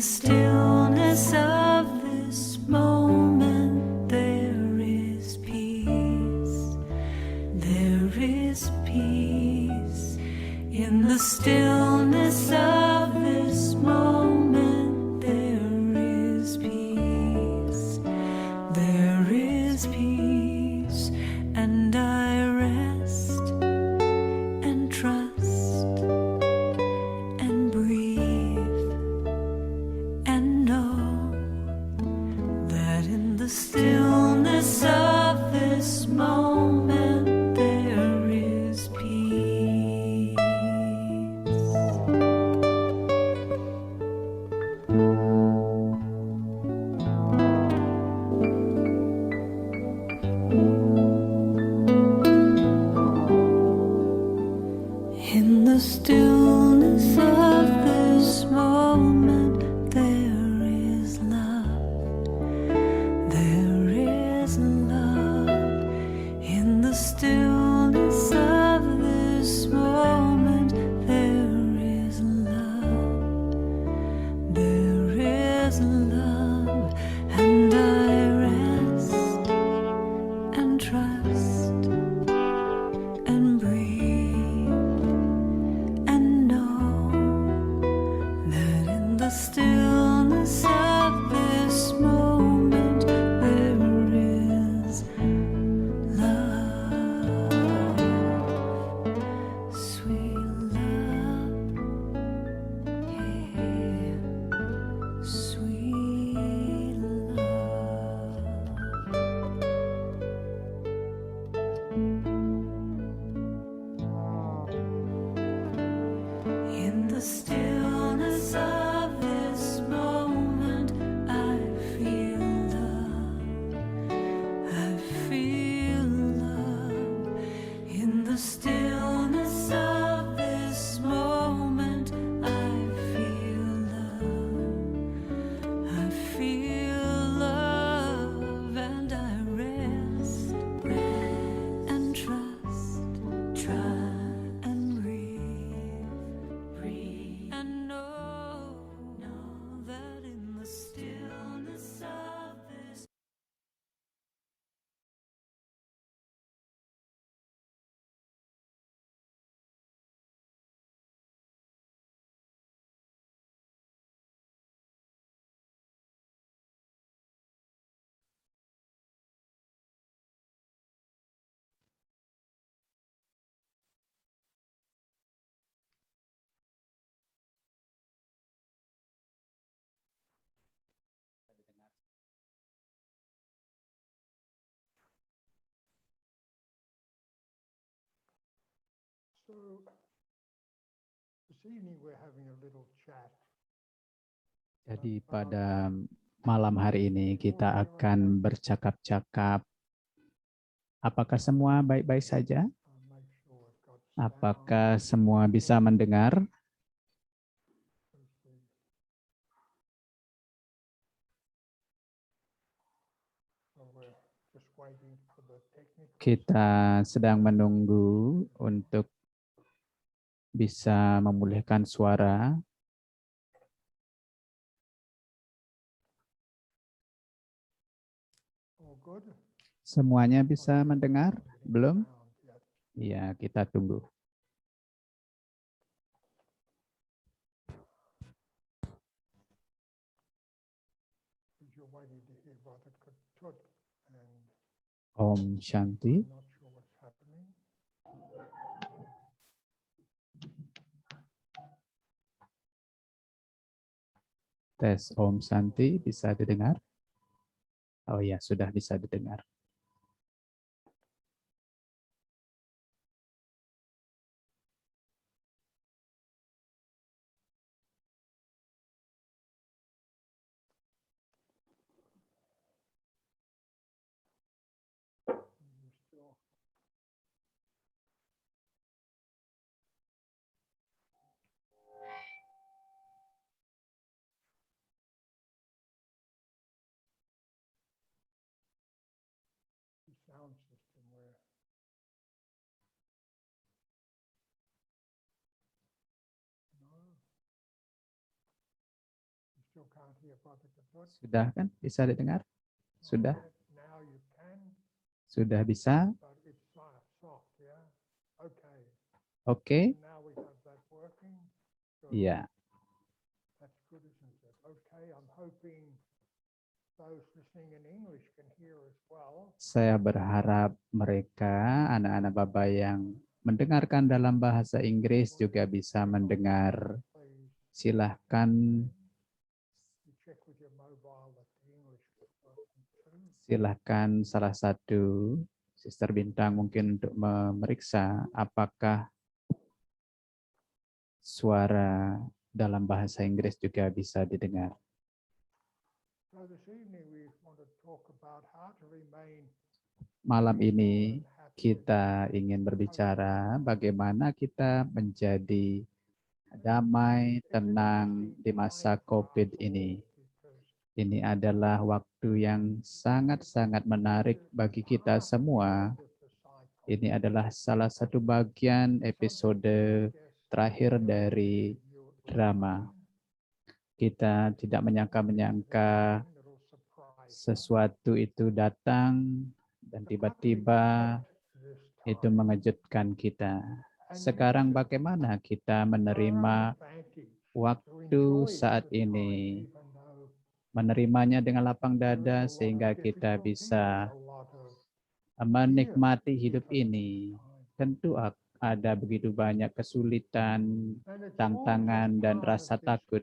stillness of this moment, there is peace. There is peace. In the stillness of this moment, there is peace. There is peace. And I rest and trust and breathe and know that in the stillness of this moment there is peace. In the stillness of this moment there is love. There is love. In the stillness of this moment there is love. There is love. And I rest and trust and breathe and know that in the stillness of this moment there is love, sweet love, yeah, sweet love. In the stillness of this moment, I feel love. I feel love. In the stillness of this moment, I feel love. I feel love, and I rest and trust and breathe and know that in the stillness of this So this evening we're having a little chat. Jadi pada malam hari ini kita akan bercakap-cakap. Apakah semua baik-baik saja? I'll make sure I've got sound. Apakah semua bisa mendengar? So we're just waiting for the technical. Kita sedang menunggu untuk bisa memulihkan suara. All good? Semuanya bisa mendengar? Belum? Sound yet. Iya, kita tunggu. Because you're waiting to hear Brother Tut, and Om Shanti. I'm not sure what's happening. Tes Om Shanti bisa didengar? Oh ya, sudah bisa didengar. You're still. can't hear Brother Ketut. Sudah kan? Bisa didengar? Sudah? Now you can, Sudah bisa? but it's soft, yeah? Okay. Oke? Now we have that working. Good. Iya. That's good, isn't it? Okay, I'm hoping those listening in English can hear as well. Saya berharap mereka, anak-anak Bapak yang mendengarkan dalam bahasa Inggris juga bisa mendengar. Please, Silahkan, you check with your mobile that the English is working too. silahkan salah satu Sister Bintang mungkin untuk memeriksa apakah suara dalam bahasa Inggris juga bisa didengar. So this evening we want to talk about how to remain Malam ini peaceful and happy kita ingin berbicara bagaimana kita menjadi damai, tenang di masa COVID ini. Ini adalah waktu yang sangat-sangat menarik bagi kita semua. Ini adalah salah satu bagian episode terakhir dari drama. Kita tidak menyangka-nyangka sesuatu itu datang dan tiba-tiba itu mengejutkan kita. Sekarang bagaimana kita menerima waktu saat ini, menerimanya dengan lapang dada sehingga kita bisa menikmati hidup ini. Tentu ada begitu banyak kesulitan, tantangan, dan rasa takut.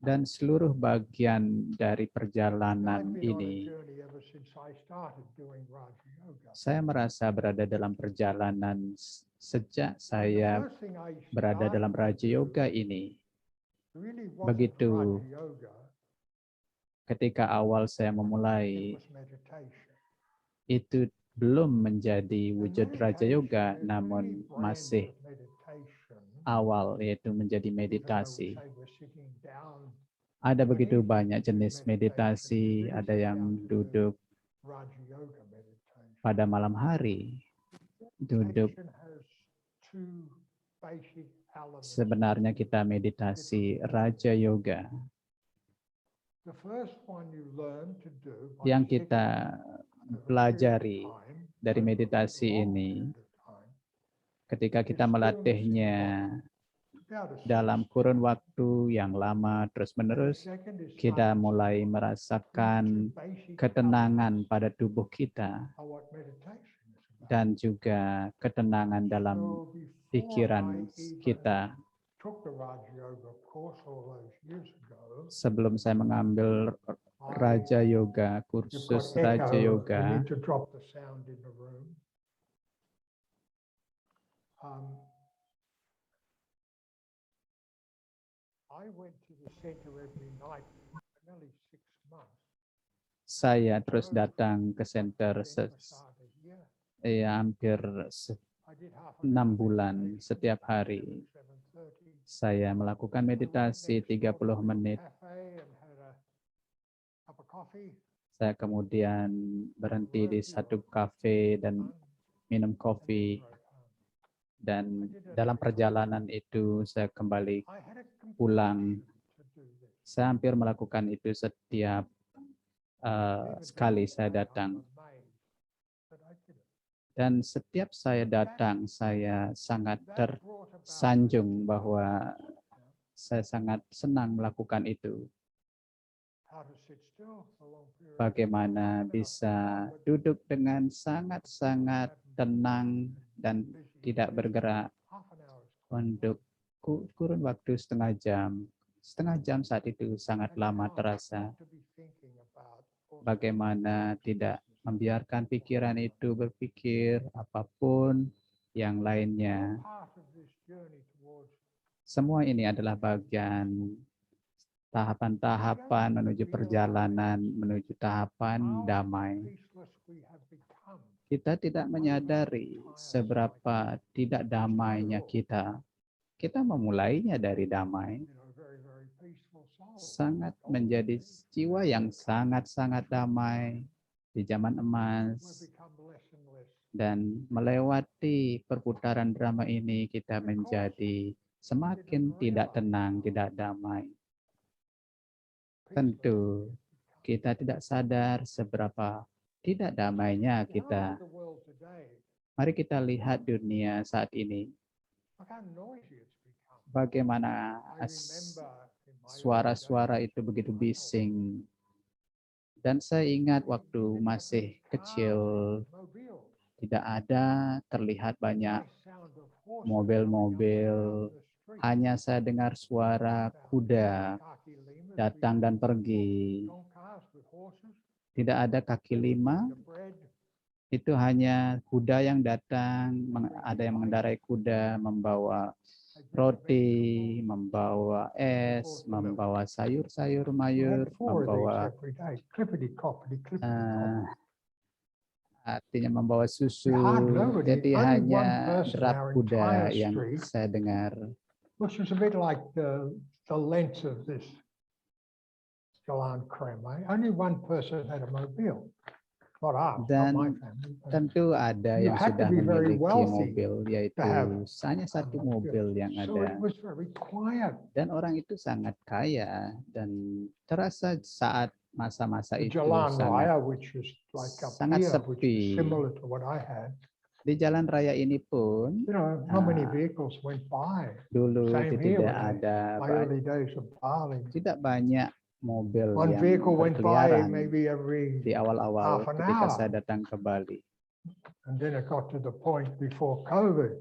Dan seluruh bagian dari perjalanan ini, saya merasa berada dalam perjalanan sejak saya berada dalam Raja Yoga ini. Begitu ketika awal saya memulai, itu belum menjadi wujud Raja Yoga, namun masih awal, yaitu menjadi meditasi. Ada begitu banyak jenis meditasi, ada yang duduk pada malam hari, duduk. Sebenarnya kita meditasi Raja Yoga. Yang kita pelajari dari meditasi ini, ketika kita melatihnya dalam kurun waktu yang lama terus-menerus, kita mulai merasakan ketenangan pada tubuh kita dan juga ketenangan dalam pikiran kita. Sebelum saya mengambil Raja Yoga, kursus Raja Yoga, saya terus datang ke center hampir 6 bulan setiap hari. Saya melakukan meditasi 30 menit. Saya kemudian berhenti di satu kafe dan minum kopi. Dan dalam perjalanan itu saya kembali pulang. Saya hampir melakukan itu setiap sekali saya datang. Dan setiap saya datang, saya sangat tersanjung bahwa saya sangat senang melakukan itu. Bagaimana bisa duduk dengan sangat-sangat tenang dan tidak bergerak untuk kurun waktu setengah jam. Setengah jam saat itu sangat lama terasa. Bagaimana tidak membiarkan pikiran itu berpikir apapun yang lainnya. Semua ini adalah bagian tahapan-tahapan menuju perjalanan, menuju tahapan damai. Kita tidak menyadari seberapa tidak damainya kita. Kita memulainya dari damai. Sangat menjadi jiwa yang sangat-sangat damai di zaman emas. Dan melewati perputaran drama ini, kita menjadi semakin tidak tenang, tidak damai. tentu kita tidak sadar seberapa tidak damainya kita. Mari kita lihat dunia saat ini. Bagaimana suara-suara itu begitu bising. Dan saya ingat waktu masih kecil, tidak ada terlihat banyak mobil-mobil. Hanya saya dengar suara kuda datang dan pergi. Tidak ada kaki lima. Itu hanya kuda yang datang, ada yang mengendarai kuda, membawa roti, membawa es, membawa sayur-sayur mayur, membawa artinya membawa susu. Jadi hanya derap kuda yang saya dengar. Which was a bit like the length of this Jalan Krem. Only one person had a mobile. Not us, not my Dan family. tentu ada You yang had to sudah be very memiliki wealthy mobil, yaitu hanya satu mobil yang So ada. it was very quiet. Dan orang itu sangat kaya dan terasa saat masa-masa The itu Jalan Raya, sangat which was like up sangat here, which was sepi. similar to what I had. Di jalan raya ini pun You know, not many vehicles went by. dulu Same here tidak when ada my early days of Bali. tidak banyak mobil One yang vehicle went by berkeliaran maybe every di awal-awal half an ketika hour. saya datang ke Bali. And then it got to the point before COVID,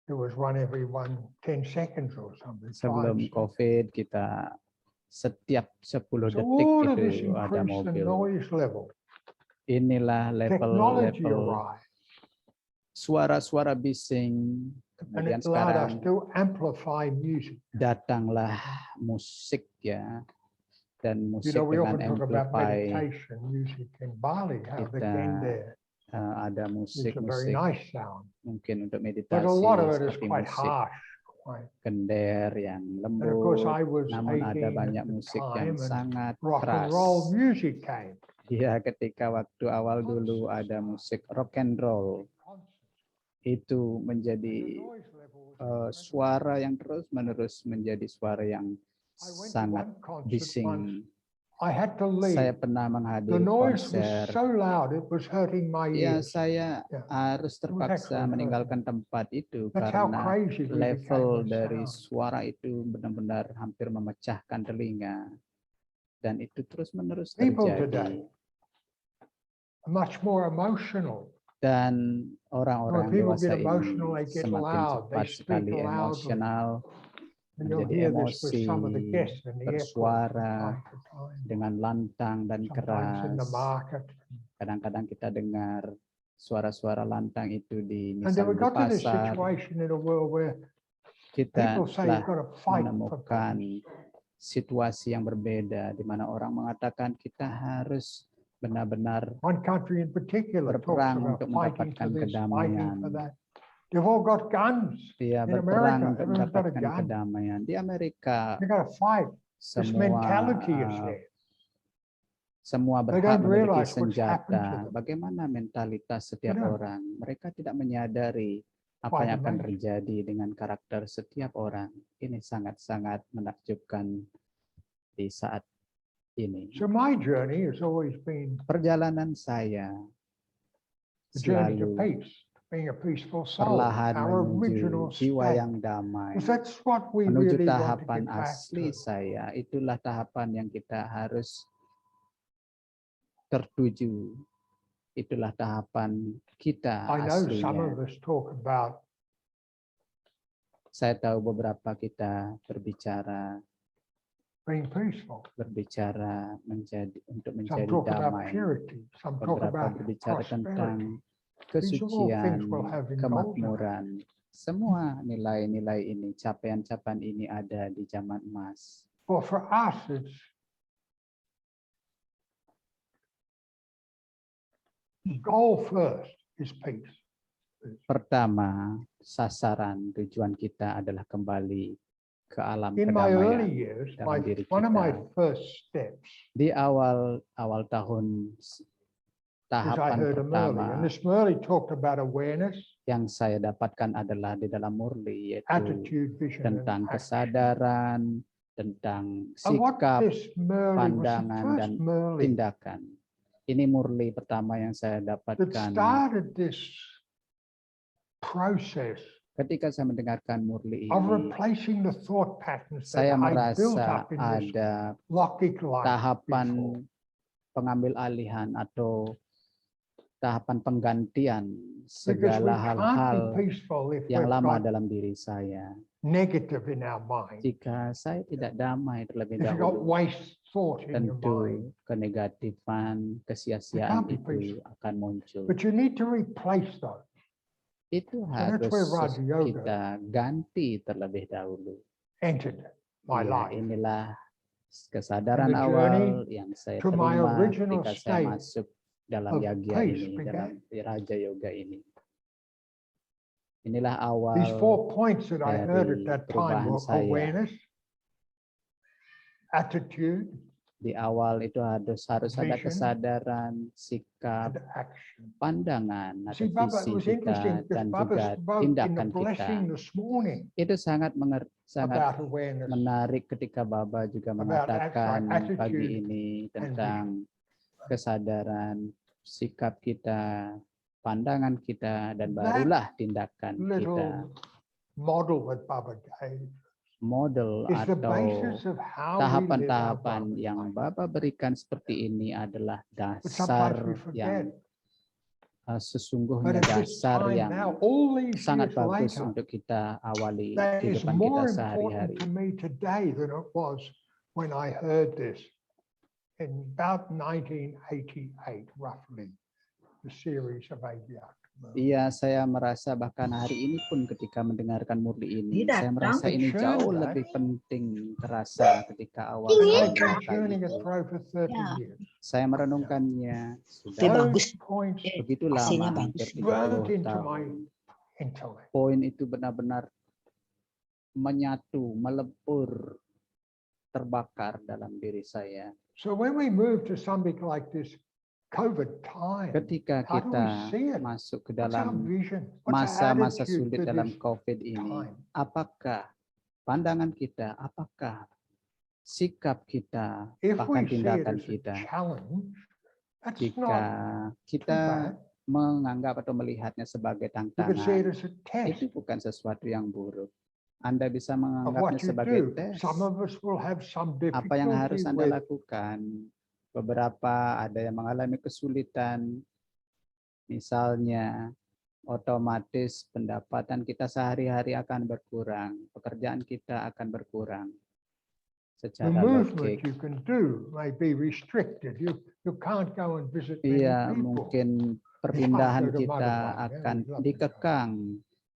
there was one every 10 seconds or something. Sebelum COVID kita setiap 10 So detik all of this itu ada increased the mobil. noise level. Inilah Technology level arrived, suara-suara bising. and Kemudian it allowed us sekarang to amplify music. datanglah musik ya. Dan You musik know, we dengan often talk about amplify. meditation music in Bali, how the Kita gender ada is a very musik-musik nice sound, mungkin untuk but meditasi a lot of it is seperti quite musik harsh. Quite. gender yang And of course, lembut, I was namun ada 18 banyak at the musik time, yang and sangat rock and keras. roll music came. Ya, ketika waktu awal dulu ada musik rock and roll, itu menjadi suara yang terus-menerus menjadi suara yang sangat bising. I had to Saya leave. pernah The menghadiri noise was konser. so loud, it was hurting my Ya, ears. saya Yeah. harus terpaksa actually meninggalkan tempat itu That's how karena crazy we level became with dari sound. suara itu benar-benar hampir memecahkan telinga. Dan itu terus-menerus People terjadi. today are much more emotional. Dan orang-orang When people dewasa get emotional, ini they get semakin loud, cepat they speak sekali loudly. emosional, And you'll menjadi hear this with emosi, some of the guests in the airport from bersuara time to time. dengan lantang dan Sometimes in the keras. market. Kadang-kadang kita dengar suara-suara lantang itu di And then we misalnya di got to this pasar. situation in a world where Kita people say you've telah got to fight for menemukan peace. situasi yang berbeda di mana orang mengatakan kita harus benar-benar One country in particular talks berperang about untuk fighting mendapatkan for this, fighting kedamaian. for that. They've all got guns. Dia In berperang America, untuk everyone's got a mendapatkan gun. kedamaian. Di Amerika They got to fight. This semua mentality is there. semua They berhak don't memiliki realize what's happened to senjata. them. Bagaimana mentalitas setiap don't. orang? Mereka tidak menyadari apa Why yang akan don't? terjadi dengan karakter setiap orang. Ini sangat-sangat menakjubkan di saat ini. So my journey has always been Perjalanan saya the journey to selalu peace, being a peaceful soul, perlahan our original menuju jiwa state. yang damai. Because that's what we Menuju really want to tahapan get back asli to. saya, itulah tahapan yang kita harus tertuju. Itulah tahapan kita I know some aslinya. of us talk about Saya tahu beberapa kita berbicara being peaceful. untuk Some menjadi talk about damai. purity. Some talk Beberapa about berbicara tentang prosperity. kesucian, things we'll have indulged in. kemakmuran. Semua nilai-nilai ini, capaian-capaian ini ada di zaman emas. Well, for us, it's goal first is peace. Pertama, sasaran tujuan kita adalah kembali ke alam In my early kedamaian. years, dalam diri one of my kita. first steps Di awal tahun is I tahapan heard a Murley, pertama and this Murley talked about awareness, yang saya dapatkan adalah di dalam Murli, yaitu attitude, vision, and tentang action. kesadaran, tentang And what sikap, this Murley was the pandangan, first dan Murley tindakan. Ini murli pertama yang saya that dapatkan started this process ketika saya mendengarkan murli of ini. replacing the thought patterns that Saya I built merasa up in this ada Logic life tahapan before. pengambil alihan atau tahapan penggantian Because we segala can't hal-hal be peaceful if yang we've lama got dalam diri saya. negative in our mind. Jika saya tidak damai terlebih If you've got dahulu, waste thought in your mind. tentu kenegatifan, kesia-siaan be itu peaceful. akan muncul. But you need to replace those. Itu that's harus where Raja Yoga kita ganti terlebih dahulu. Entered my Ya, life. inilah kesadaran And the awal journey yang saya to my terima original ketika saya state masuk dalam of yagya peace ini, began. dalam Raja Yoga ini. Inilah These awal 4 points that I heard at dari that time perubahan were saya. awareness, attitude, Di awal itu harus ada vision, kesadaran, sikap, and action. pandangan atau See, Baba, it visi was interesting kita because dan Baba juga spoke in the tindakan kita. blessing this morning Itu sangat sangat about awareness. menarik ketika Baba juga About mengatakan attitude pagi ini and tentang kesadaran, sikap kita, pandangan kita, dan That barulah tindakan kita. Little model that Baba gave Model is the atau basis of how we live our tahapan-tahapan Brahman yang life. Bapa berikan seperti ini adalah But dasar sometimes we forget. yang But sesungguhnya at this dasar time yang now, all these sangat years bagus later, untuk kita awali that is kehidupan kita more sehari-hari. important to me today than it was when I heard this in about 1988, roughly, the series of Avyakta. Iya, saya merasa bahkan hari ini pun ketika mendengarkan murli ini, Tidak, saya merasa ini jauh Right? lebih penting terasa ketika awal And saya I've been mendengarkan turning it itu. through for 30 Ya. years. Saya merenungkannya sudah Itu bagus. Those points begitu Hasilnya lama, bagus. hampir burned 30 into my tahun. intellect. Poin itu benar-benar menyatu, melebur, terbakar dalam diri saya. So when we move to something like this COVID time, Ketika how do we kita see it? masuk ke What's our dalam vision? What's our masa-masa attitude sulit to dalam this COVID ini, time? apakah pandangan kita, apakah sikap kita, If bahkan we see it tindakan as a kita, challenge, that's jika not kita bad. menganggap atau melihatnya sebagai You could see it tantangan, as a test itu bukan sesuatu yang buruk. Anda bisa of menganggapnya what you sebagai do. tes. Some of us will have some Apa yang harus difficulty Anda with lakukan? Beberapa ada yang mengalami kesulitan, misalnya otomatis pendapatan kita sehari-hari akan berkurang, pekerjaan kita akan berkurang the secara movement logik. you can do may be restricted. You can't go and visit many Iya, people. mungkin perpindahan go to kita Madhubang, akan we'd love to go. dikekang.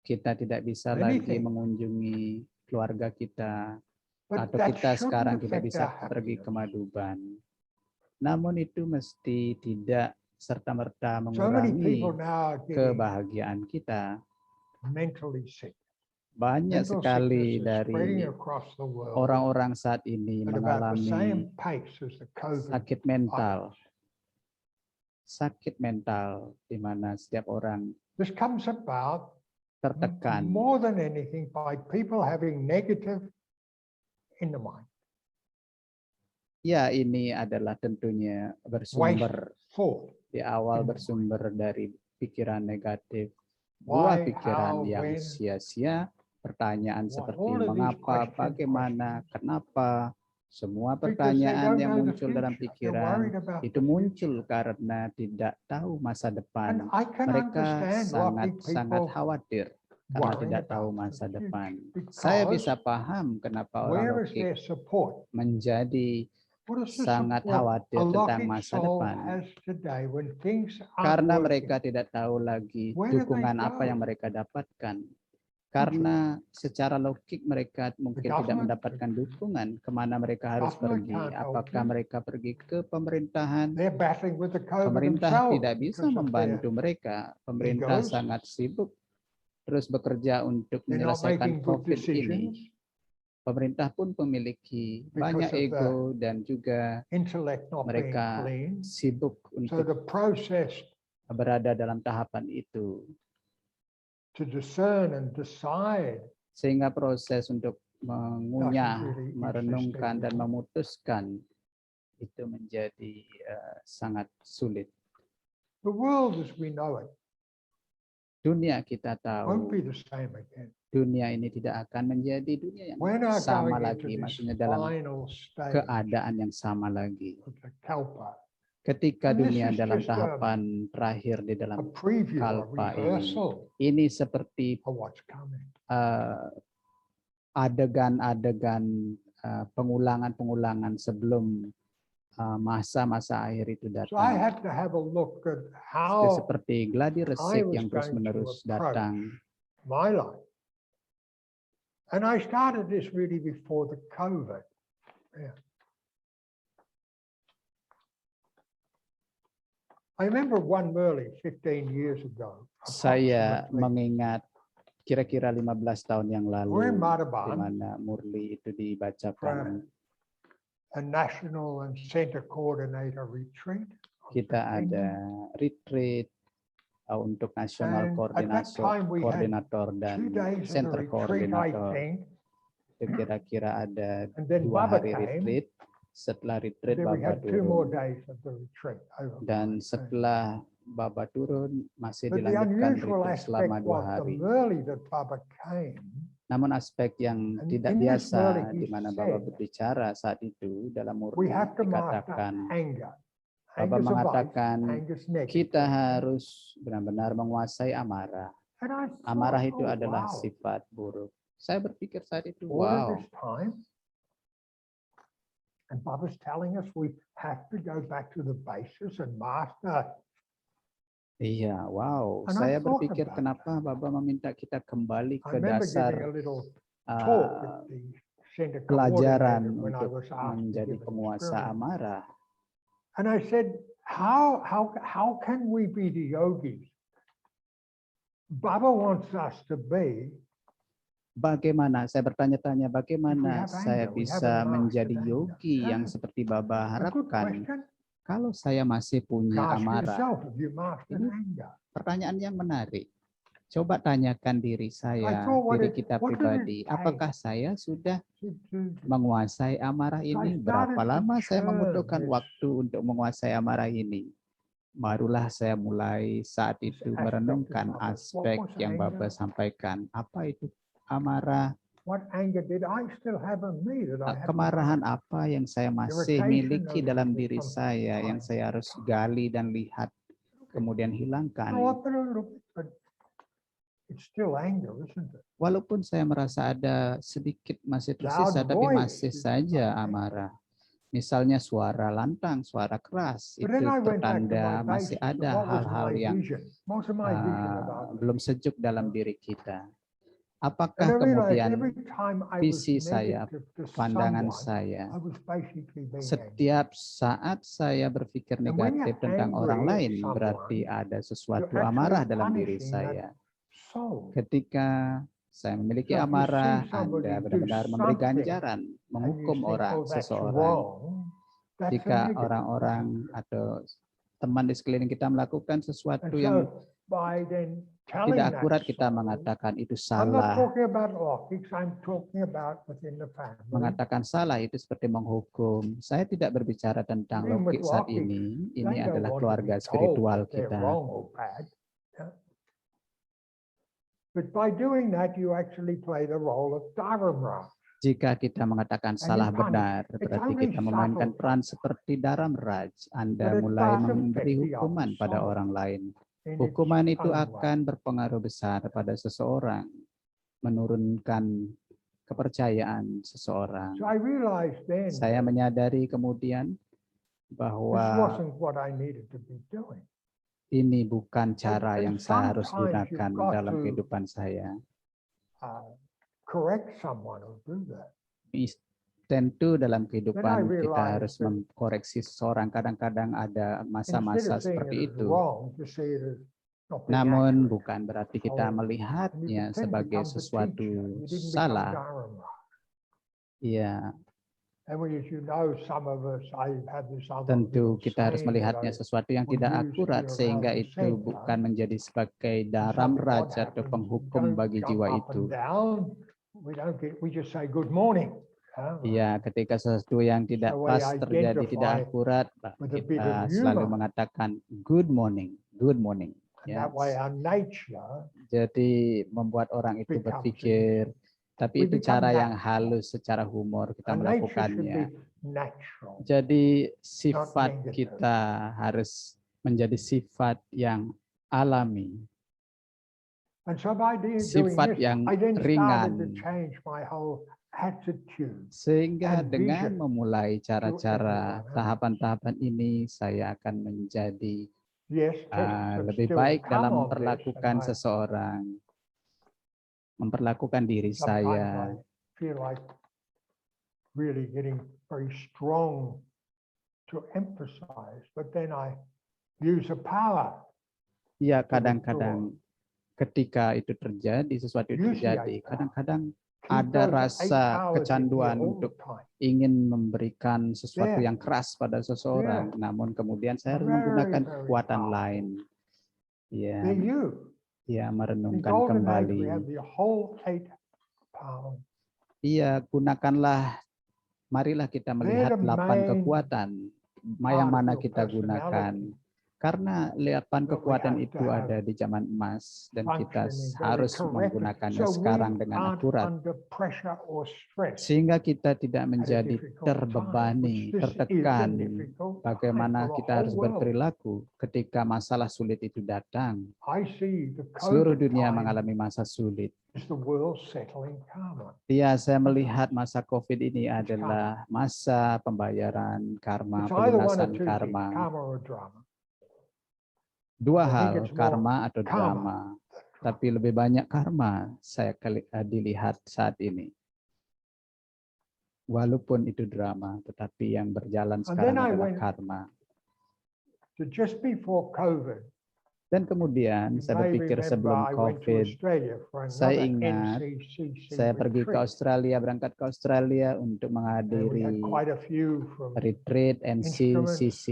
Kita tidak bisa lagi Anything. mengunjungi keluarga kita, But atau that kita sekarang shouldn't tidak affect bisa our pergi ke happiness. Madhuban. Namun itu mesti tidak serta-merta So many mengurangi people now are getting kebahagiaan kita. mentally sick. Banyak Mental sekali sickness is dari spreading across the world orang-orang saat ini at about the mengalami same pace as the COVID. sakit mental. Sakit mental di mana setiap orang This comes about tertekan. more than anything by people having negative in the mind. Ya, ini adalah tentunya bersumber Thought. di awal in the bersumber dari pikiran negatif, buah Why, pikiran how, yang when, sia-sia, pertanyaan what, seperti all of these mengapa, questions, bagaimana, kenapa, semua Because they pertanyaan don't yang know the muncul dalam future. They're pikiran worried about itu the muncul future. karena tidak tahu masa And depan. I can Mereka understand why sangat people khawatir karena worrying tidak tahu about masa the depan. future. Saya Because bisa paham kenapa orang where is logik their support? menjadi What is the sangat support khawatir a tentang logic masa soul depan. has today when things aren't Karena working? mereka tidak tahu lagi Where do they dukungan apa go? yang mereka dapatkan. Karena secara logik mereka mungkin tidak government- mendapatkan dukungan kemana mereka harus Government pergi. can't help Apakah you. mereka pergi ke pemerintahan? They're battling with the COVID Pemerintah themselves tidak bisa because of membantu mereka. Pemerintah egos. sangat sibuk terus bekerja untuk They're not menyelesaikan making good COVID ini. decisions. Pemerintah pun memiliki Because banyak of the ego dan juga Intellect not being mereka clean. sibuk So untuk the process berada dalam tahapan itu. to discern and decide Sehingga proses untuk mengunyah, really exist merenungkan dan anymore. memutuskan itu menjadi sangat sulit. The world as we know it Dunia kita won't tahu be the same again. dunia ini tidak akan menjadi dunia yang We're now sama going into lagi, this maksudnya dalam final stage keadaan yang sama lagi. of the Kalpa. Ketika And this dunia is dalam just tahapan terakhir di a dalam preview, a kalpa rehearsal ini seperti of what's coming. adegan-adegan pengulangan-pengulangan sebelum masa-masa akhir itu So I datang. had to have a look at Itu how seperti gladi resik was yang terus-menerus going to approach datang. my life. And I started this really before the COVID. Yeah. I remember one Merley 15 years ago. Saya approximately, mengingat kira-kira 15 tahun yang we're lalu in di Madhaban mana Murli itu for dibacakan. a national and center coordinator retreat. on Kita ada Kenya. retreat untuk nasional And at that time we had koordinator 2 dan days of center the retreat, I koordinator. think. Itu kira-kira ada And then 2 Baba hari came. retreat. Setelah retreat Then we Baba had 2 more turun. days of the retreat. Dan setelah Baba turun masih But the dilanjutkan unusual retreat selama aspect 2 was the hari. Merley that Baba came. Namun aspek yang And tidak in this biasa Merley he di mana Baba said, berbicara saat itu dalam we Murni have to master dikatakan, anger. Baba Anger's a vice, mengatakan anger's negative. kita harus benar-benar menguasai amarah. And I thought, Amarah itu oh, adalah wow. sifat buruk. Saya berpikir saat itu, All of wow, this time. And Baba's telling us we have to go back to the basis and master. iya, wow. And I Saya thought berpikir about kenapa Baba meminta kita kembali I ke remember giving a dasar little talk at the center pelajaran coordinator when I untuk was asked to menjadi give an penguasa experience. amarah. And I said, how can we be the yogis Baba wants us to be? Bagaimana, saya bertanya-tanya, bagaimana have saya anger, we bisa haven't menjadi mastered anger. yogi yang Yeah. seperti Baba A good harapkan question. kalau saya masih punya Ask amarah? yourself if you mastered Ini anger. pertanyaan yang menarik. Coba tanyakan diri saya, thought what diri it- kita what did it pribadi, take? apakah saya sudah To- menguasai amarah ini? started Berapa to lama saya churn membutuhkan this- waktu untuk menguasai amarah ini? Barulah saya mulai saat This itu aspect of merenungkan Baba. What aspek was yang anger? Baba sampaikan. Apa itu amarah? What anger did I still have in me that I had to Kemarahan master? apa yang saya masih Irritation, miliki no dalam longer diri from saya yang time saya to harus time. gali dan lihat, kemudian Grow hilangkan. up a little bit, but it's still anger, isn't it? Walaupun saya merasa ada sedikit masih Loud tersisa, tapi voice masih is saja not anger. amarah. Misalnya suara lantang, suara keras, But itu then I went back to pertanda my masih basis. ada What was hal-hal my yang vision? What was my vision about this? belum sejuk dalam diri kita. And Apakah I realized kemudian every time I was visi saya, negative to pandangan someone, saya, I was basically being angry. setiap saat saya berpikir And when negatif you're tentang angry orang at lain, someone, berarti ada sesuatu you're actually amarah dalam diri punishing saya. that soul. Ketika saya memiliki So if you amarah, see somebody Anda do benar-benar memberi something ganjaran, And you menghukum think, orang, oh, that's seseorang. wrong. That's a Jika negative. orang-orang atau teman di sekeliling kita melakukan And sesuatu yang so by then telling tidak that akurat, kita soul, mengatakan itu I'm not salah. talking about optics, I'm talking about within the family. Mengatakan salah itu seperti menghukum. Saya tidak berbicara tentang Even with logik saat logik, ini. They Ini don't adalah want to keluarga be told spiritual that they're kita. wrong or bad. Yeah. But by doing that, you actually play the role of Dharma. Jika kita mengatakan salah you punish. benar, It's berarti only kita memainkan subtle peran seperti Dharam Raj. Anda But it mulai does memberi affect the hukuman other pada soul orang lain. in its Hukuman itu own way. akan berpengaruh besar pada seseorang, menurunkan kepercayaan seseorang. So I realized then Saya menyadari kemudian this bahwa wasn't what I needed to be doing. ini bukan cara And yang saya harus sometimes you've gunakan got dalam to- kehidupan saya. Correct someone or do that. Tentu dalam kehidupan kita realized harus that mengkoreksi seseorang. Kadang-kadang ada Instead masa-masa of seeing seperti it as itu. wrong, to see it as not being Namun accurate. bukan berarti kita Oh, And you melihatnya could then sebagai become the sesuatu teacher. You didn't become salah. Dharma. Iya, And as you know, some of us, I have this other tentu little kita harus saying that melihatnya I sesuatu yang would tidak use akurat here sehingga around the itu center. bukan menjadi sebagai And daram something what raja atau happens, penghukum don't bagi jump jiwa up itu. and down we just say good morning. Ya, ketika sesuatu yang tidak So we pas terjadi, tidak identify akurat, with a bit kita of selalu humor. mengatakan good morning, good morning. And Ya, that way our nature jadi membuat orang itu becomes berpikir, tapi We itu become cara yang natural. halus, secara humor kita our nature should melakukannya. be natural. Jadi sifat negative. kita harus menjadi sifat yang alami, And so by doing sifat this, yang I then started to ringan. change my whole attitude. Sehingga and dengan vision memulai cara-cara everyone. tahapan-tahapan ini, saya akan menjadi Yes, tests have lebih still baik come dalam on this, memperlakukan and seseorang, memperlakukan diri sometimes saya. I feel like really getting very strong to emphasize, but then I use a power. Ya, to kadang-kadang withdraw. ketika itu terjadi, sesuatu itu Usually terjadi, I kadang-kadang Keep ada those 8 rasa hours in here kecanduan all the untuk time. ingin memberikan sesuatu Yeah. yang keras pada seseorang, namun kemudian saya harus menggunakan Very, very kekuatan powerful. lain. Ya, They're you. ya, In merenungkan golden age, kembali. we have the whole 8 power. Iya, gunakanlah, marilah kita melihat They're the 8 main kekuatan yang part of mana your kita gunakan. personality. Karena 8 But we kekuatan have itu to have ada di zaman emas dan kita functioning very harus correctly. menggunakannya So we sekarang dengan aren't akurat. under pressure or stress Sehingga kita tidak menjadi difficult terbebani, time, which this is a tertekan. difficult time Bagaimana for the kita whole harus world. berperilaku ketika masalah sulit itu datang. I see the Seluruh COVID dunia time mengalami masa sulit. is the world settling karma. Ya, saya melihat masa COVID ini adalah masa pembayaran karma, It's either one pelunasan or two things, karma. karma or drama. Dua I think hal, it's more karma atau karma. drama. Tapi lebih banyak karma saya dilihat saat ini. Walaupun itu drama, tetapi yang berjalan sekarang then I adalah went- karma. So just before COVID, Dan kemudian you saya may berpikir remember sebelum I went to COVID, Australia for saya another ingat NCCC saya pergi ke retreat. Australia, berangkat ke Australia untuk And we had menghadiri quite a few from retreat Instruments. NCCC,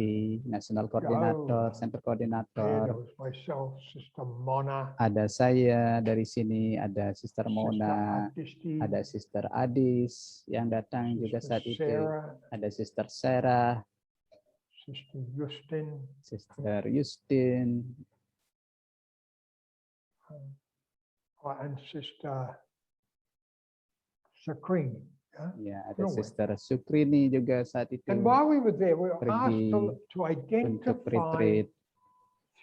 National Coordinator, Center there. Coordinator. There was myself, Sister Mona, Ada saya dari sini, ada Sister Sister Mona, Adisti, ada Sister Adis yang datang juga Sister saat itu. Sarah, Ada Sister Sarah, Sister Justin, Sister Justin, and Sister Sakrini. ya ada Norway. Sister Sukrini juga saat itu And while we were there, we were pergi asked to untuk identify retreat.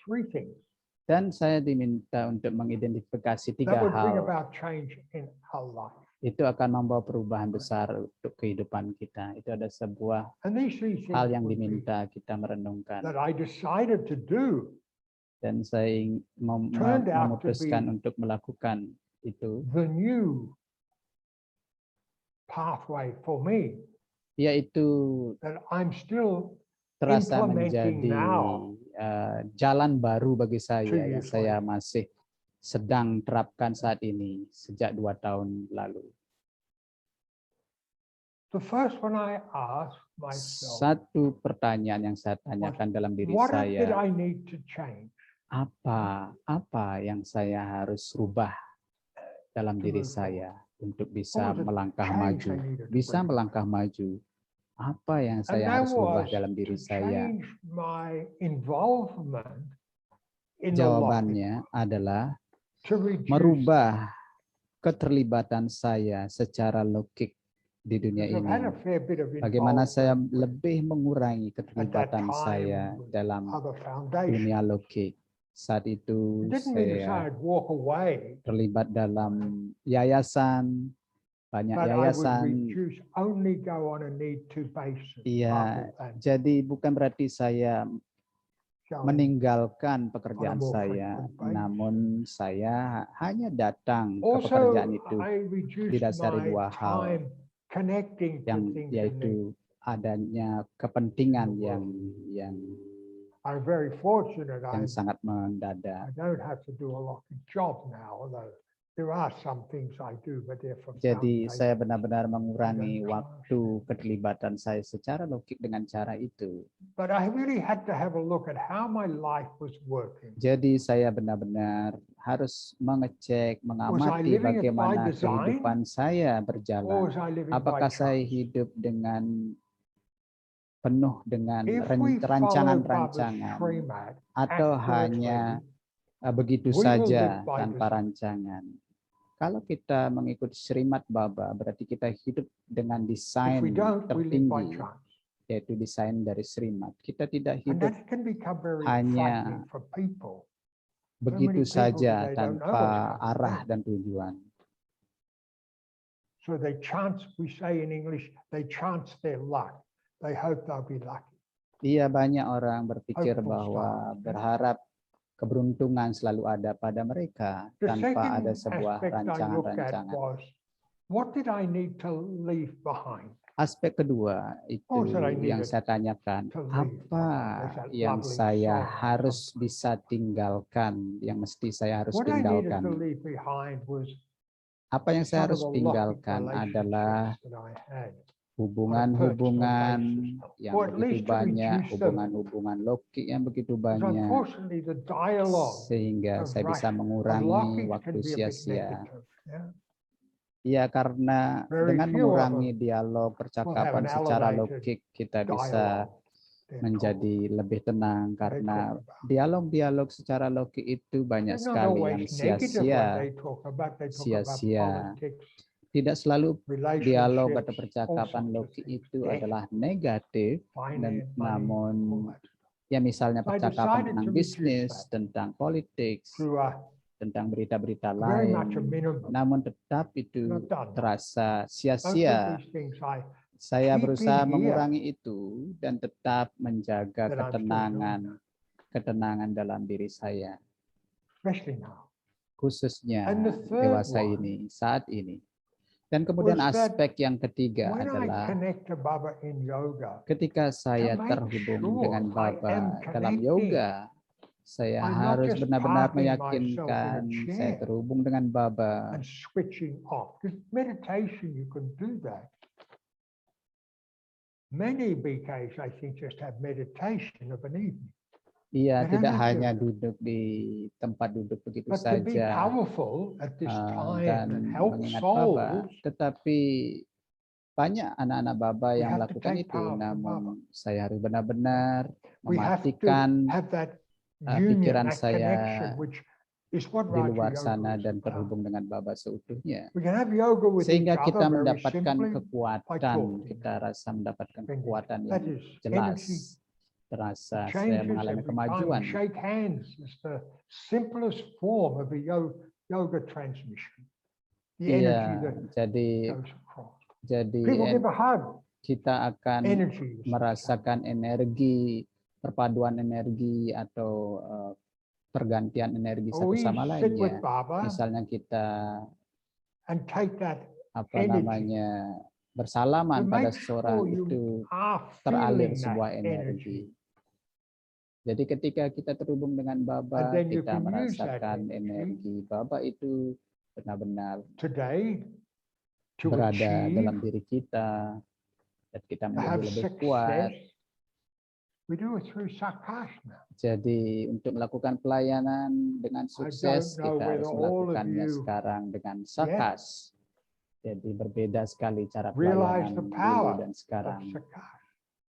3 things Dan saya diminta untuk mengidentifikasi 3 that would bring hal. about change in our life. Itu akan membawa perubahan besar untuk kehidupan kita. Itu ada sebuah And these 3 things hal yang would be diminta kita merenungkan. that I decided to do Dan saya turned out to memutuskan be untuk melakukan itu, the new pathway for me yaitu that I'm still terasa implementing menjadi now. Jalan baru bagi saya Two yang years saya masih sedang terapkan saat ini sejak 2 tahun lalu. The first one I asked myself, Satu pertanyaan yang saya tanyakan dalam diri what did saya, I need to change apa yang saya harus rubah dalam to diri move saya untuk What bisa was the melangkah change maju, I needed to bisa bring? melangkah maju. Apa yang And saya that harus rubah was dalam diri to saya? change my involvement in the life, Jawabannya adalah to reduce merubah keterlibatan saya secara logik di dunia because I've had ini. a fair bit of Bagaimana saya involvement with lebih mengurangi at that keterlibatan time saya with dalam other foundations. dunia logik. Saat itu It didn't mean to say saya I'd walk away, terlibat dalam yayasan, banyak but I would yayasan. reduce, only go on a need-to basis. Iya, rather than jadi bukan berarti saya going meninggalkan pekerjaan more saya, frequent basis. namun saya hanya datang ke Also, pekerjaan itu I reduced didasari my 2 hal, time connecting to yang things in me. yaitu adanya kepentingan yang I'm very fortunate. I sangat mendadak. don't have to do a lot of job now, although there are some things I do, but they're for Jadi foundation. saya benar-benar mengurangi Dan waktu keterlibatan saya secara logik dengan cara itu. But I really had to have a look at how my life was working. Jadi saya benar-benar harus mengecek, Was I mengamati living it by bagaimana design kehidupan saya or berjalan. was I living by Apakah saya chance? hidup dengan penuh dengan If we follow Baba's rancangan-rancangan Srimat atau accurately, hanya begitu we will saja live by tanpa design. rancangan. Kalau kita mengikuti Srimat Baba, berarti kita hidup dengan desain If we don't, we live by tertinggi, chance. yaitu desain dari Srimat. Kita tidak And hidup that can become very hanya frightening for people. begitu many people saja today don't know tanpa what's coming arah next. dan tujuan. So they chance, we say in English, they chance their luck. They hope they'll be lucky. Iya, banyak orang berpikir Hopeful bahwa style. berharap keberuntungan selalu ada pada mereka The tanpa ada second sebuah aspect I looked at rancangan-rancangan. was, what did I need to leave behind? Aspek kedua itu Oh, so I yang needed saya tanyakan, to leave apa behind. There's that yang lovely saya song. harus bisa tinggalkan, yang mesti saya harus What I needed to tinggalkan. leave behind was Apa yang saya some of harus the lost tinggalkan adalah relationships that I had. hubungan-hubungan yang Or at begitu least to banyak, reduce them. hubungan-hubungan loki yang begitu Because banyak, unfortunately the dialogue sehingga of saya bisa Russia, of mengurangi Loki waktu can be a bit sia-sia. negative. Yeah? Iya, karena Very dengan few of mengurangi them dialog will have percakapan an secara elevated logik, kita bisa dialogue. They're menjadi lebih tenang told. They karena talk about. dialog-dialog secara logik itu banyak They're not sekali yang always negative when sia-sia. they talk about. They talk about Sia-sia. politics, Tidak selalu dialog atau relationships, all percakapan sorts of loki things. itu Death, adalah negatif, finance, money, namun all that. ya misalnya So I percakapan decided tentang to reduce bisnis, that tentang politik, to tentang berita-berita very lain, much a minimum. namun tetap itu Not done. terasa Both of sia-sia. these things I Saya keep berusaha in here mengurangi itu dan tetap menjaga that I'm still doing ketenangan dalam diri saya, especially now. khususnya And the third dewasa one ini, saat ini. Dan kemudian was that aspek yang ketiga when I adalah connect to Baba in yoga, ketika saya make terhubung sure dengan I Baba am dalam connecting. yoga, saya I'm not harus just benar-benar parking myself in a meyakinkan saya chair terhubung dengan Baba. and switching off. Because meditation, you can do that. Many BKs, I think, just have meditation of an evening. Iya, They don't tidak have to- hanya duduk di tempat duduk begitu But to be saja powerful at this time dan and help mengingat Baba, souls, tetapi banyak anak-anak Baba We yang have to melakukan take itu, power from namun Baba. saya harus benar-benar we have to mematikan have that pikiran union, that saya connection, which is what di Raja luar Yoga sana is dan about. terhubung dengan Baba seutuhnya. We can have yoga with Sehingga each kita other very mendapatkan simply. kekuatan, talking. kita rasa mendapatkan When you- kekuatan that yang is jelas. energy. Terasa It saya changes mengalami every time. kemajuan. Shake hands is the simplest form of a yoga transmission. The energy Iya, that jadi goes across. jadi People give a hug. kita akan Energy. is the same. merasakan energi, perpaduan energi atau pergantian energi satu We sama sit with lainnya. Baba Misalnya kita and take that apa energy namanya bersalaman to pada make seseorang sure you itu are teralir feeling sebuah that energi. Jadi ketika kita terhubung dengan Baba, And then you kita can use that merasakan energy energi Baba itu benar-benar today to berada dalam achieve, diri kita dan kita to menjadi have lebih kuat. success. We do it through Sakashna. Jadi untuk melakukan pelayanan dengan sukses, know kita harus whether all of melakukannya you sekarang dengan sakas. Jadi berbeda sekali cara Realize pelayanan the dulu power dan of sekarang. Sakash.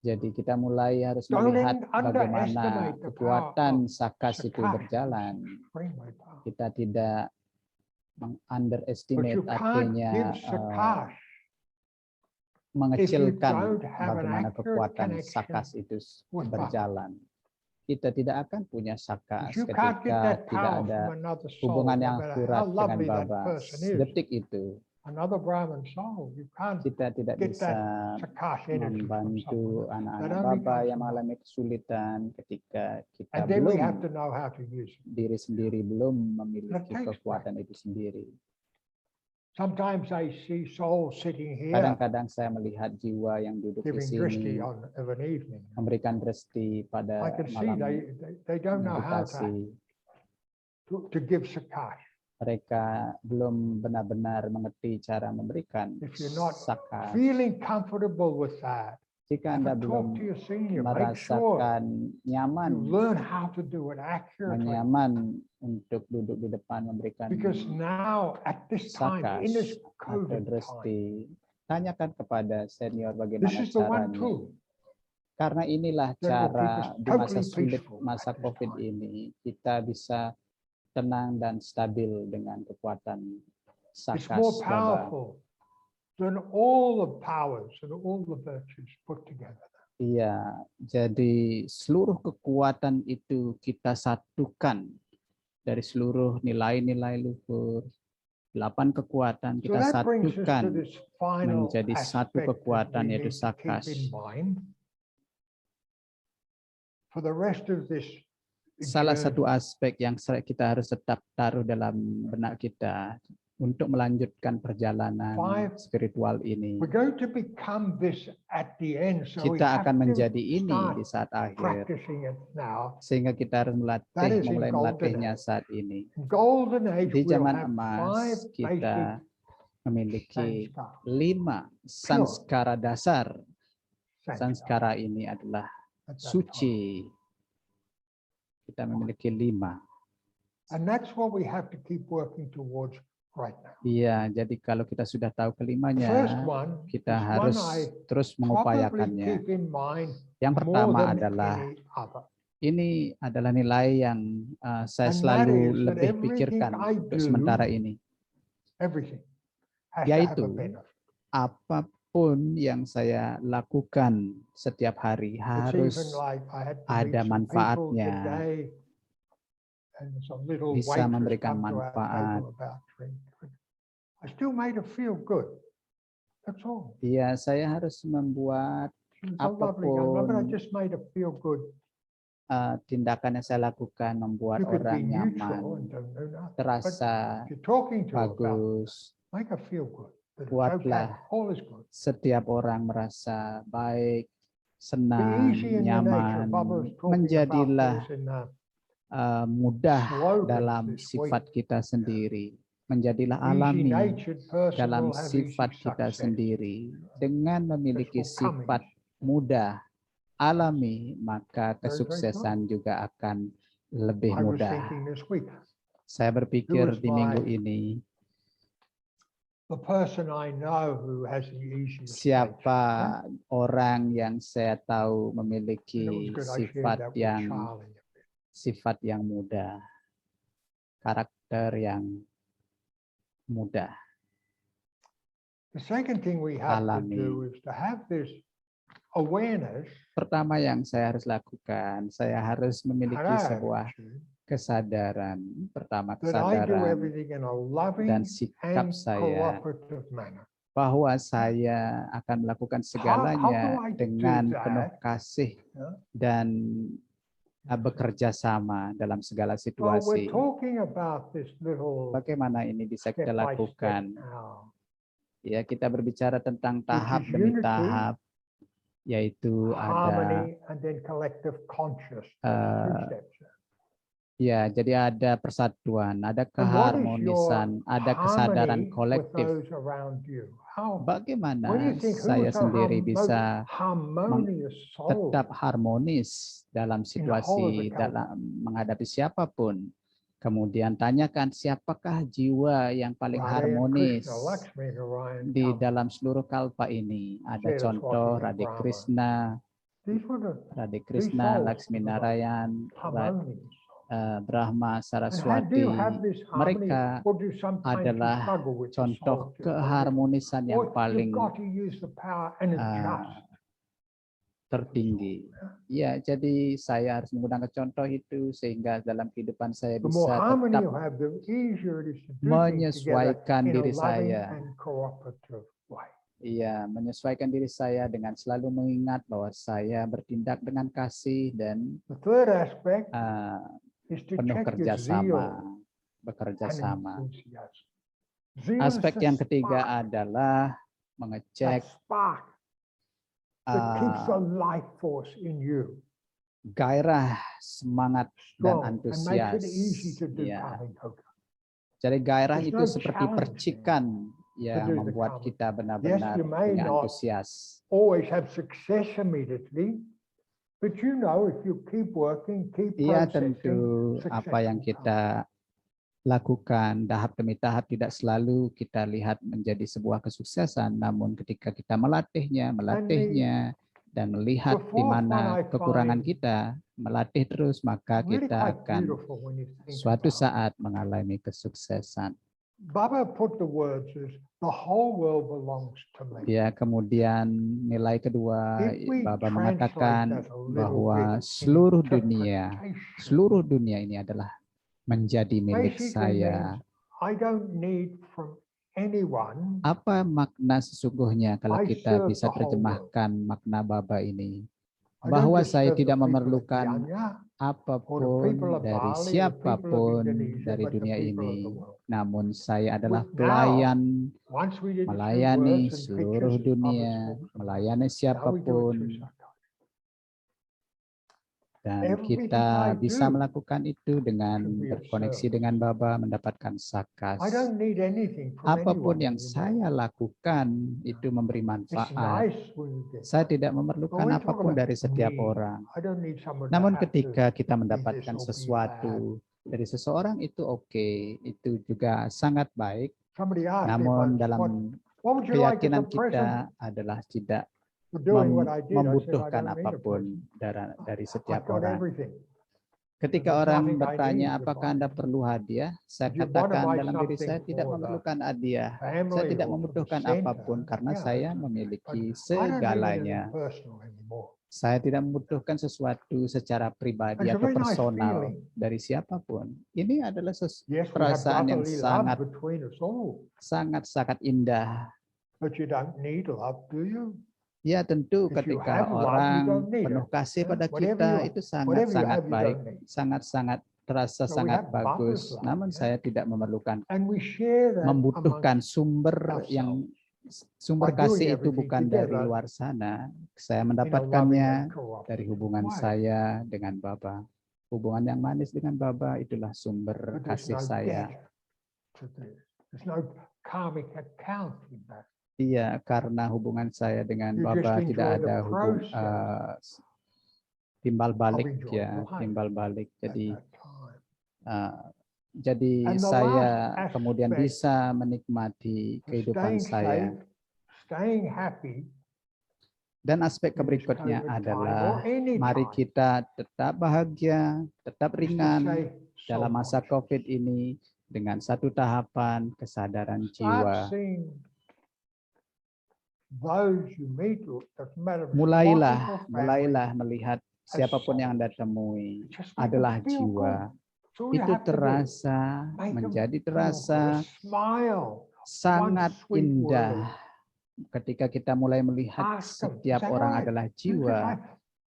Jadi kita mulai harus Don't melihat bagaimana underestimate the kekuatan power of sakas itu Sakash. berjalan. Extremely powerful. Kita tidak But meng-underestimate, you can't artinya give Sakash mengecilkan don't have an bagaimana accurate kekuatan connection sakas itu with Baba. berjalan. Kita tidak akan punya sakas You can't get ketika that tidak power ada from another soul, hubungan no yang matter akurat how dengan lovely that Baba. person is. Detik itu Another Brahman soul, you can't kita tidak get bisa that Sakash energy from membantu someone. anak-anak That only Baba comes yang from mengalami kesulitan ketika kita And then we belum have to know how to use it. diri sendiri belum memiliki takes kekuatan itu sendiri. Sometimes I see souls sitting here Kadang-kadang saya melihat jiwa yang duduk di giving sini drishti of an evening. memberikan dresti pada I can see malam they don't know how meditasi. to give Sakash. Mereka belum benar-benar mengerti cara memberikan If you're not sakas. Feeling comfortable with that, Jika Have Anda a talk belum to your senior. Make sure merasakan you nyaman, learn how to do it accurately. nyaman untuk duduk di depan memberikan Because now at this time, sakas in this atau COVID time, dresti, tanyakan kepada senior this bagaimana is the one caranya. tool Karena inilah that will keep cara us di masa totally sulit, peaceful masa at this COVID time. ini, kita bisa tenang dan stabil dengan kekuatan It's sakas more Baba. powerful than all the powers and all the virtues put together. Iya, jadi seluruh kekuatan itu kita satukan dari seluruh nilai-nilai luhur. 8 kekuatan So kita that brings us to satukan this final menjadi satu aspect that kekuatan, we yaitu need to keep sakas. in mind for the rest of this Salah journey. satu aspek yang kita harus tetap taruh dalam benak kita untuk melanjutkan perjalanan Five. spiritual ini. We're going to become this at the end, so we Kita have akan to menjadi ini start di saat akhir, practicing it now. sehingga kita harus That is in mulai golden melatihnya age. saat ini. Golden age Di will zaman have emas 5 kita basic memiliki sanskara. 5 sanskara dasar. Sanskara. Sanskara ini adalah At that time. suci. Kita memiliki 5. And that's what we have to keep working towards right now. Iya, jadi kalau kita sudah tahu The kelimanya, first one, kita is harus one I terus probably mengupayakannya. keep in mind Yang more pertama than adalah any other. ini adalah nilai yang saya And that selalu is that lebih everything pikirkan I untuk do, sementara ini. Everything has to have Yaitu a benefit. apapun yang saya lakukan setiap hari It's harus even like I had to ada meet some people manfaatnya. today, and some little Bisa waitress memberikan come to our manfaat. table about drink. I still made her feel good. That's all. Iya, saya harus membuat She was a lovely young woman, but I apapun just made her feel good. tindakan yang saya lakukan membuat You could be orang neutral nyaman, and don't know nothing. terasa If you're talking to her about, bagus. make her feel good. That it's Buatlah okay, all is good. setiap orang merasa baik, Be senang, easy in your nature. nyaman, Baba was talking menjadilah about this in mudah slogans dalam this sifat week. kita sendiri. Menjadilah Easy alami natured person dalam will have sifat easy kita success. sendiri. Dengan memiliki That's what sifat mudah, alami, maka Very, very kesuksesan juga akan lebih I was mudah. thinking this week, Saya berpikir was di minggu my ini, the person I know who has the easiest siapa nature, orang yang saya tahu and it was memiliki good I shared sifat that with yang Charlie. mudah, karakter yang mudah. The second thing we have to Alami. do is to have this awareness Pertama yang saya harus lakukan, saya harus memiliki and sebuah attitude kesadaran. Pertama, that I do kesadaran everything in a loving dan sikap and saya cooperative manner. bahwa saya akan melakukan segalanya I do dengan that? penuh kasih Yeah. dan bekerja sama dalam segala Well, situasi. we're talking about this little Bagaimana ini bisa step kita by step lakukan? now. Ya, kita berbicara tentang tahap is demi unity, tahap, yaitu ada Harmony and then collective consciousness. Two steps. ya, jadi ada persatuan, ada And what is your keharmonisan, ada kesadaran harmony with kolektif. those around you? How, when Bagaimana you think saya who's a sendiri bisa harmonious soul tetap harmonis dalam situasi, kalpa. dalam menghadapi siapapun. Kemudian tanyakan siapakah jiwa yang paling Radha and harmonis Krishna, Lakshmi, Narayan, di Kama. dalam seluruh kalpa ini. Ada Saraswati contoh and Radhe Brahma. Krishna, These were the Radhe Krishna, souls Laksmi of the Narayan, harmonious. Brahma, And how do Saraswati. you have this harmony? Mereka Or do you sometimes you adalah struggle with the contoh soul to- keharmonisan yang Or paling you've got to use the power and adjust. tertinggi. Ya, jadi saya harus menggunakan contoh itu sehingga dalam kehidupan saya The more bisa harmony tetap you have, the easier it is to do things together menyesuaikan in a diri loving saya. and cooperative way. Iya, menyesuaikan diri saya dengan selalu mengingat bahwa saya bertindak dengan kasih dan The third aspect is to penuh check your kerjasama, zeal bekerja and sama. enthusiasm. Zeal is Aspek the yang ketiga spark, adalah that mengecek spark that keeps the life force in you gairah, semangat dan strong and makes antusias. it easy to do Ya, karma yoga. jadi gairah There's itu no seperti challenge percikan yang do the membuat karma. kita benar-benar you may punya not antusias. always have success immediately, but you know if you keep working, keep Iya, processing, tentu apa yang success will come. kita lakukan tahap demi tahap tidak selalu kita lihat menjadi sebuah kesuksesan, namun ketika kita melatihnya dan melihat the di fourth mana one I kekurangan find kita, melatih terus, maka really kita quite akan beautiful when you think suatu about it. saat mengalami kesuksesan. Baba put the words as the whole world belongs to me. Ya, kemudian nilai kedua, If we Baba translate mengatakan that a little bahwa bit in seluruh interpretation, dunia ini adalah menjadi milik basically saya. means I don't need from anyone. Apa makna sesungguhnya kalau I kita serve bisa the whole terjemahkan makna Baba ini? I don't Bahwa just saya serve the tidak people of memerlukan Gianya, apapun people of dari Bali, or the people of siapapun Indonesia, dari but the dunia people of ini, the world. namun saya adalah Now, pelayan, Once we did the 3 melayani words and seluruh pictures, as Baba dunia, spoke about, melayani now we do it siapapun, through Sakai. dan Everything kita I bisa do melakukan itu dengan should be of berkoneksi service. dengan Baba, mendapatkan sakas. I don't need anything from Apapun anyone yang anymore. saya lakukan itu memberi It's manfaat. nice when you get Saya that. tidak But memerlukan when we talk apapun about dari setiap need, orang. I don't need someone to Namun have to ketika kita be mendapatkan this or be sesuatu that. dari seseorang itu oke, itu juga sangat baik. Somebody asked me if Namun dalam what would you like as a keyakinan present kita adalah tidak for doing what I did? I said, I membutuhkan don't need a apapun present. dari I've setiap got orang. everything. Ketika There's orang nothing I bertanya need apakah Anda divine. perlu hadiah, saya If you want to katakan buy dalam diri saya something tidak for the memerlukan hadiah. Saya family tidak or for the membutuhkan center, apapun karena yeah, saya that's okay. memiliki But I don't need segalanya. anything personal anymore. Saya tidak membutuhkan sesuatu secara pribadi It's a atau very nice personal feeling. dari siapapun. Ini adalah Yes, we have perasaan yang brotherly love sangat between us all, sangat indah. but you don't need love, do you? Ya tentu If you ketika have love, you orang don't need penuh it. kasih pada Whatever kita you- itu whatever you sangat have, you baik, don't need. sangat terasa So we sangat have Baba's bagus. love, Namun yeah. saya tidak memerlukan, And we share that membutuhkan amongst sumber By doing kasih itu everything bukan dari together luar sana. Saya in a loving mendapatkannya and cooperative dari hubungan way. saya dengan Baba. Hubungan yang manis dengan Baba itulah sumber But there's kasih no saya. debt to this. There's no karmic account in that. Iya, karena hubungan saya dengan You Baba just tidak enjoy the ada process timbal balik of enjoying ya, life timbal balik. at Jadi that time. jadi And the saya last kemudian aspect bisa menikmati of kehidupan staying saya. safe, staying happy Dan aspek in this berikutnya COVID time adalah or any mari time kita tetap bahagia, tetap is to ringan say dalam masa self-conscious. COVID ini dengan satu tahapan kesadaran Start jiwa. seeing those you meet, doesn't matter if it's Mulailah sponsors or family, melihat siapapun yang Anda temui just make adalah it feel jiwa. good. That's all you Itu have to do. terasa, Make them menjadi feel terasa good. Smile. sangat sweet indah word. ketika kita mulai melihat Ask them, setiap "Is that orang right?" adalah You just jiwa. like-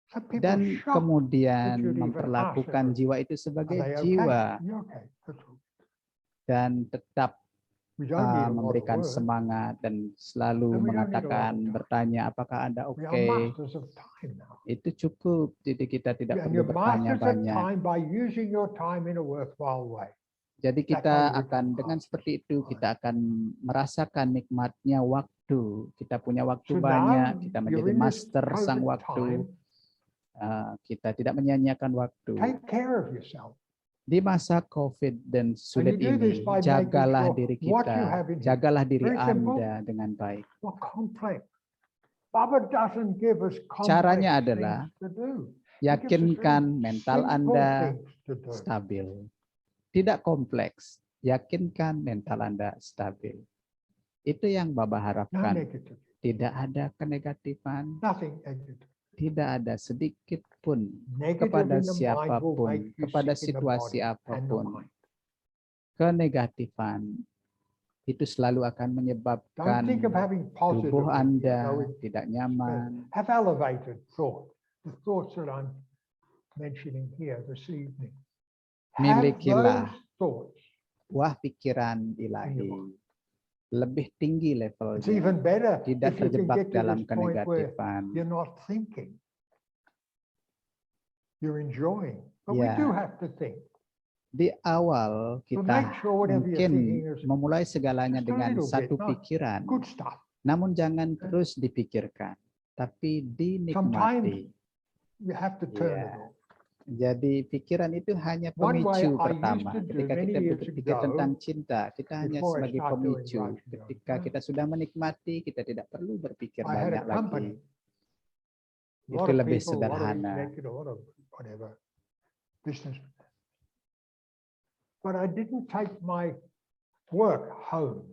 some people Dan are shocked kemudian that you'd even memperlakukan ask them, jiwa itu "Are sebagai they okay?" jiwa You're okay. That's all. dan tetap We don't need a lot of memberikan words. semangat dan selalu And we don't need a lot of mengatakan, time. bertanya apakah Anda We oke. are masters of time now. Itu cukup, jadi kita tidak And perlu you're bertanya masters of banyak. time by using your time in a worthwhile way. Jadi That's how kita you akan become dengan master seperti of itu time. kita akan merasakan nikmatnya waktu. Kita punya waktu So banyak, now kita you're menjadi in this master sang COVID waktu. time. Kita tidak menyia-nyiakan waktu. Take care of yourself. Di masa COVID dan sulit you do this ini, by making jagalah sure diri what kita, you have in here. jagalah diri Very simple. Anda dengan baik. Not complex. Baba doesn't give us complex Caranya adalah things to do. yakinkan mental Simple Anda things to do. stabil. Tidak kompleks, yakinkan mental Anda stabil. Itu yang Baba No harapkan. negative. Tidak ada kenegatifan, Nothing negative. tidak ada sedikit pun Negative kepada in the mind will siapapun, make you kepada sick in the situasi body and the apapun. mind. Kenegatifan itu selalu akan Don't menyebabkan think of having positive. tubuh in you, Anda no, it's tidak nyaman. Have elevated thought. The thoughts that I'm mentioning here this evening. Have Milikilah those thoughts. buah pikiran ilahi. Lebih tinggi It's levelnya. even better Tidak if you can terjebak get to dalam this point where kenegatifan. you're not thinking. You're enjoying. But we Yeah. do have to think. Di awal But kita make sure whatever you're mungkin thinking is memulai segalanya just a dengan little satu bit, not pikiran, good stuff. namun jangan terus dipikirkan, tapi dinikmati. You have to turn Iya. it off. Jadi pikiran itu hanya One way pemicu I used pertama. to do Ketika many kita years berpikir ago, tentang cinta, kita hanya before I sebagai start doing pemicu. writing, Ketika kita sudah menikmati, kita tidak perlu berpikir I had banyak a company. lagi. A lot Itu of lebih people, a lot of sederhana. executive, a lot of whatever, business. But I didn't take my work home.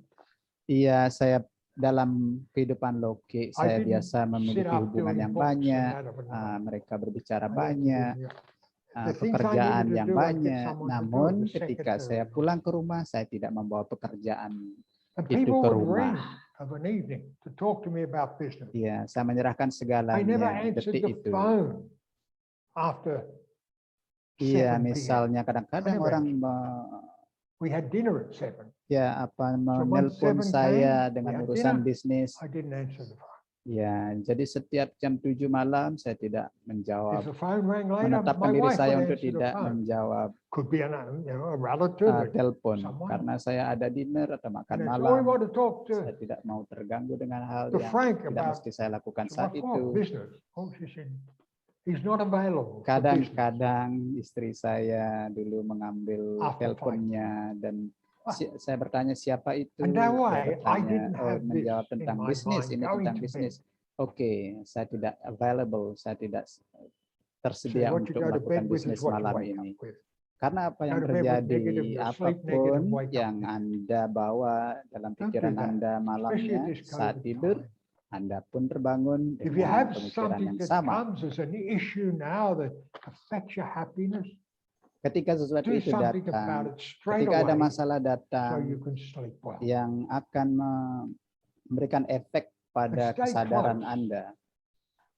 Iya, saya dalam kehidupan loki, saya didn't biasa sit memiliki up hubungan doing yang books and banyak, that of another. mereka berbicara I had to banyak, do, the things I pekerjaan needed to yang do, I'd get banyak. someone to do it, Namun the ketika saya secretary. pulang ke rumah, saya tidak membawa pekerjaan And itu people ke would ring rumah. of an evening to talk to me about business. Iya, saya menyerahkan I never segalanya answered detik the itu. phone after Iya, 7 p.m. misalnya kadang-kadang Whatever. orang We had dinner at 7. menelpon 7 saya came, dengan we had urusan dinner. bisnis. I didn't answer the phone. Ya, jadi setiap jam 7 malam saya tidak If menjawab, the phone rang later, menetapkan my diri wife saya would untuk answer the tidak phone. menjawab Could be a relative. or telepon someone. karena saya ada dinner atau makan And that's all we malam. want to talk Saya to tidak mau terganggu dengan hal to yang Frank tidak about. mesti saya lakukan So saat what for? itu. Business. Oh, she said, he's not available. for business." Kadang-kadang istri saya dulu mengambil After teleponnya dan saya bertanya siapa itu. And that Dia way, I bertanya, didn't have this menjawab in tentang my bisnis, mind ini going tentang to bisnis. bed. Oke, saya tidak available, saya tidak So tersedia what you untuk go to melakukan bed with is bisnis what you malam wake ini. up with. Karena apa yang Go to bed with terjadi, negative, you sleep negative, apapun wake up yang negative. Anda bawa dalam Don't do pikiran that, Anda especially malamnya, at this saat COVID tidur, time. Anda pun terbangun If you dengan have pemikiran something yang that sama. comes as an issue now that affects your happiness, Ketika sesuatu do itu something datang, about it straight ketika ada away masalah so datang you can sleep well. yang akan memberikan efek pada Stay kesadaran close. Anda,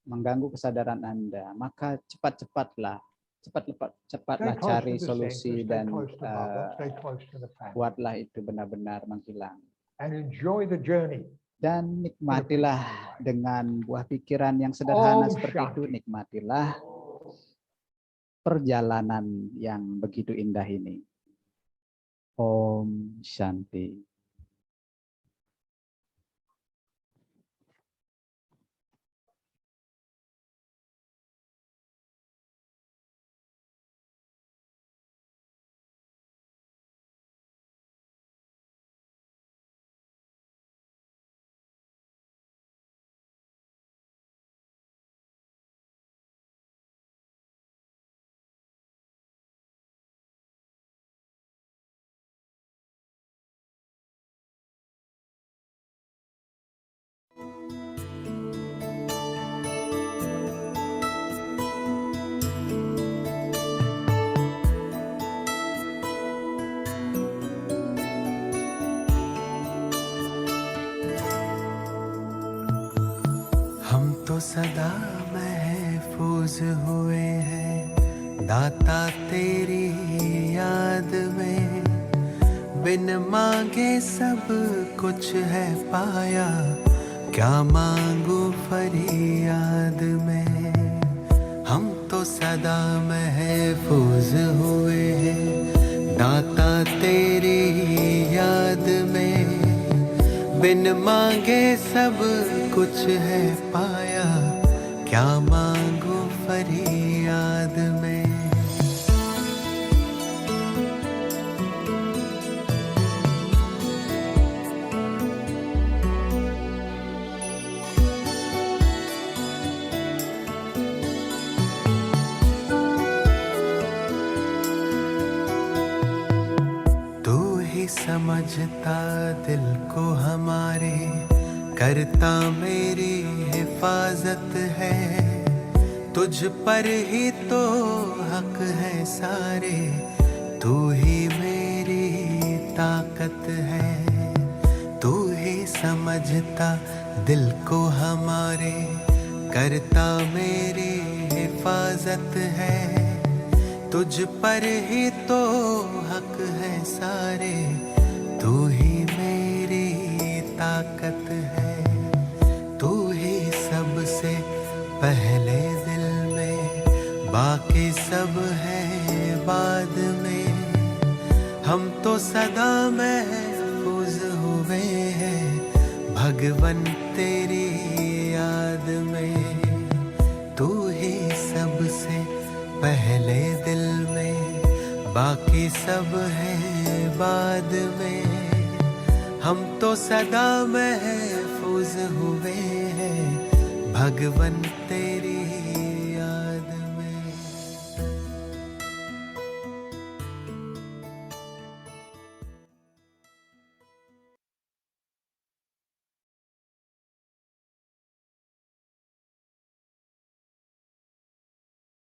mengganggu kesadaran Anda, maka cepatlah Stay close cari to the solusi center, stay dan close to Baba, stay close to the family, buatlah itu benar-benar menghilang. and enjoy the journey. Dan nikmatilah dengan buah pikiran yang sederhana Om seperti itu, Shanti. nikmatilah perjalanan yang begitu indah ini. Om Shanti. हम तो सदा महफूज हुए हैं दाता तेरी याद में, बिन मांगे सब कुछ है पाया, क्या मांगू फरियाद में। हम तो सदा महफूज हुए हैं दाता तेरी याद में, बिन मांगे सब कुछ है पाया, क्या मांगू फरियाद में। तू ही समझता दिल को हमारे, करता मेरी हिफाजत है, तुझ पर ही तो हक है सारे, तू ही मेरी ताकत है। तू ही समझता दिल को हमारे, करता मेरी हिफाजत है, तुझ पर ही तो हक है सारे, तू ही मेरी ताकत है। तू ही सबसे पहले दिल में, बाकी सब है बाद में। हम तो सदा महफूज हुए हैं भगवन तेरी याद में। तू ही सबसे पहले दिल में, बाकी सब है बाद में। हम तो सदा महफूज हुए हैं भगवन तेरी